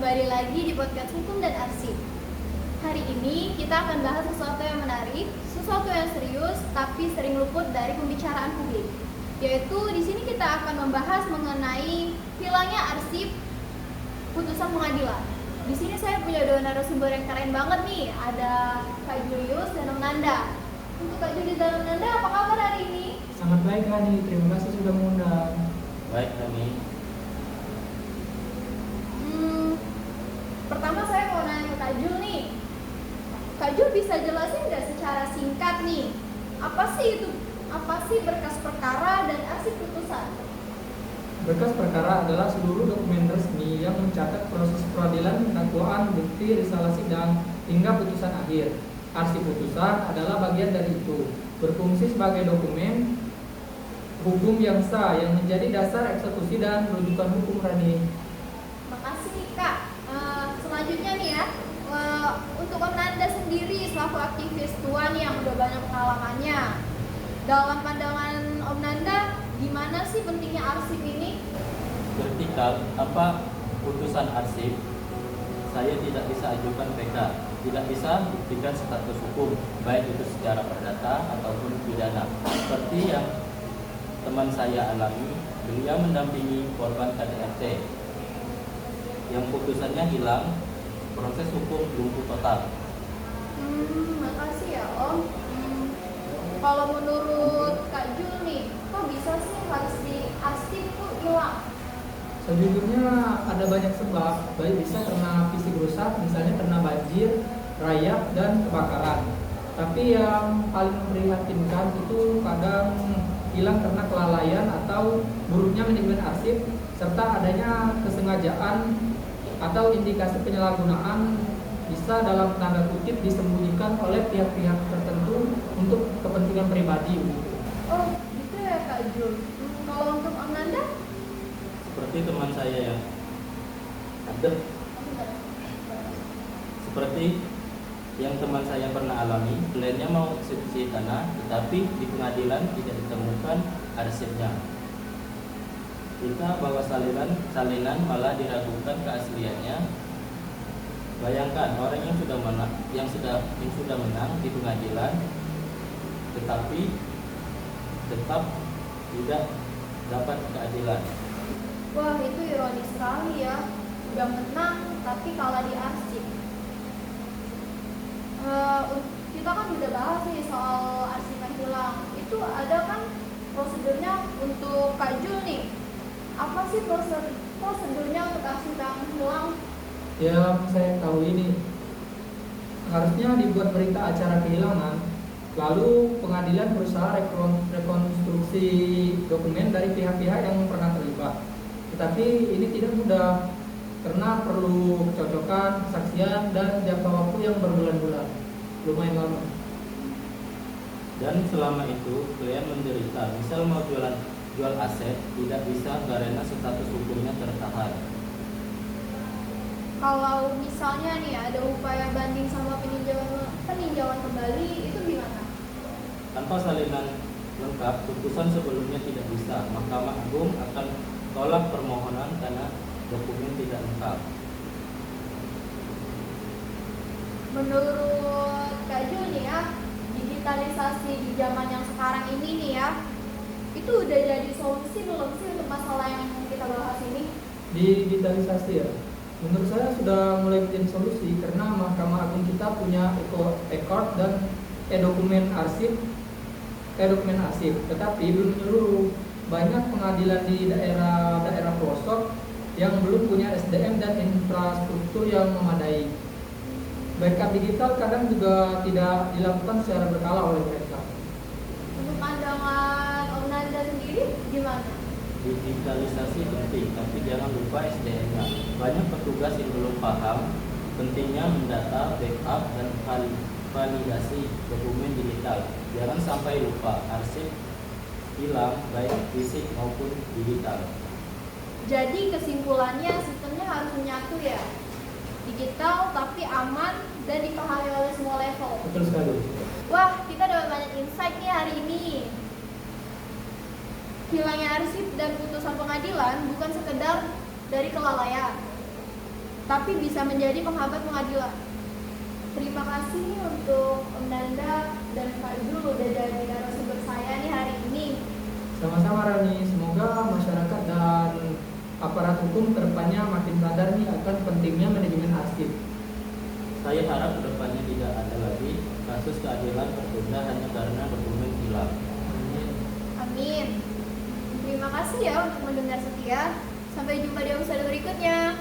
Kembali lagi di podcast Hukum dan Arsip. Hari ini kita akan bahas sesuatu yang menarik, sesuatu yang serius, tapi sering luput dari pembicaraan publik. Yaitu di sini kita akan membahas mengenai hilangnya arsip putusan pengadilan. Di sini saya punya dua narasumber yang keren banget nih. Ada Kak Julius dan Om Nanda. Untuk Kak Julius dan Om Nanda, apa kabar hari ini? Sangat baik Hani, terima kasih sudah mengundang. Baik kami. Pertama saya mau nanya ke Kak Jul nih. Kak Jul bisa jelasin nggak secara singkat nih, apa sih berkas perkara dan arsip putusan? Berkas perkara adalah seluruh dokumen resmi yang mencatat proses peradilan, dakwaan, bukti, risalah sidang, hingga putusan akhir. Arsip putusan adalah bagian dari itu, berfungsi sebagai dokumen hukum yang sah yang menjadi dasar eksekusi dan rujukan hukum Rani. Makasih nih Kak. Selanjutnya nih ya, untuk Om Nanda sendiri selaku aktivis tua nih yang udah banyak pengalamannya, dalam pandangan Om Nanda, gimana sih pentingnya arsip ini? Vertikal putusan arsip, saya tidak bisa ajukan PK, tidak bisa buktikan status hukum, baik itu secara perdata ataupun pidana. Seperti yang teman saya alami, beliau mendampingi korban KDRT yang putusannya hilang, proses hukum lumpuh total. Makasih ya Om. Kalau menurut Kak Jul nih, kok bisa sih harus di arsip tuh hilang? Sejujurnya ada banyak sebab, baik bisa karena fisik rusak, misalnya karena banjir, rayap, dan kebakaran. Tapi yang paling memprihatinkan itu kadang hilang karena kelalaian atau buruknya manajemen arsip, serta adanya kesengajaan atau indikasi penyalahgunaan bisa dalam tanda kutip disembunyikan oleh pihak-pihak tertentu untuk kepentingan pribadi. Oh gitu ya Kak Jul. Kalau untuk Om Nanda? Seperti teman saya yang ada, seperti yang teman saya pernah alami, kliennya mau eksekusi tanah, tetapi di pengadilan tidak ditemukan arsipnya. Kita bawa salinan malah diragukan keasliannya. Bayangkan orang yang sudah menang di pengadilan, tetapi tetap tidak dapat keadilan. Wah itu ironis sekali ya. Udah menang tapi kalah di arsip. Kita kan udah bahas nih soal arsip yang hilang. Itu ada kan prosedurnya untuk Kak Jul nih. Apa sih prosedurnya untuk arsip yang hilang? Yang saya tahu ini, harusnya dibuat berita acara kehilangan, lalu pengadilan berusaha rekonstruksi dokumen dari pihak-pihak yang pernah terlibat. Tetapi ini tidak mudah, karena perlu kecocokan, kesaksian, dan jangka waktu yang berbulan-bulan, lumayan lama. Dan selama itu klien menderita, misal mau jual aset, tidak bisa karena status hukumnya tertahan. Kalau misalnya nih ada upaya banding sama peninjauan kembali, itu gimana? Tanpa salinan lengkap, putusan sebelumnya tidak bisa. Mahkamah Agung akan tolak permohonan karena dokumen tidak lengkap. Menurut Kak Jul nih ya, digitalisasi di zaman yang sekarang ini nih ya, itu udah jadi solusi belum sih untuk masalah yang kita bahas ini? Digitalisasi ya, menurut saya sudah mulai menjadi solusi karena Mahkamah Agung kita punya e-court dan e-dokumen arsip, tetapi belum menyeluruh. Banyak pengadilan di daerah pelosok yang belum punya SDM dan infrastruktur yang memadai. Backup digital kadang juga tidak dilakukan secara berkala oleh mereka. Untuk pandangan Om Nanda sendiri gimana? Digitalisasi penting, tapi jangan lupa SDM-nya. Banyak petugas yang belum paham pentingnya mendata, backup, dan validasi dokumen digital. Jangan sampai lupa arsip hilang baik fisik maupun digital. Jadi kesimpulannya sistemnya harus menyatu ya, digital tapi aman dan dipahami oleh semua level. Betul sekali. Wah, kita dapat banyak insight nih hari ini. Hilangnya arsip dan putusan pengadilan bukan sekedar dari kelalaian, tapi bisa menjadi penghambat pengadilan. Terima kasih nih untuk Om Nanda dan Pak Idul udah jadi narasumber saya nih hari ini. Sama-sama Rani, semoga masyarakat dan aparat hukum kedepannya makin sadar nih akan pentingnya manajemen arsip. Saya harap kedepannya tidak ada lagi kasus keadilan tertunda hanya karena dokumen hilang. Amin. Terima kasih ya untuk mendengar setia. Sampai jumpa di episode berikutnya.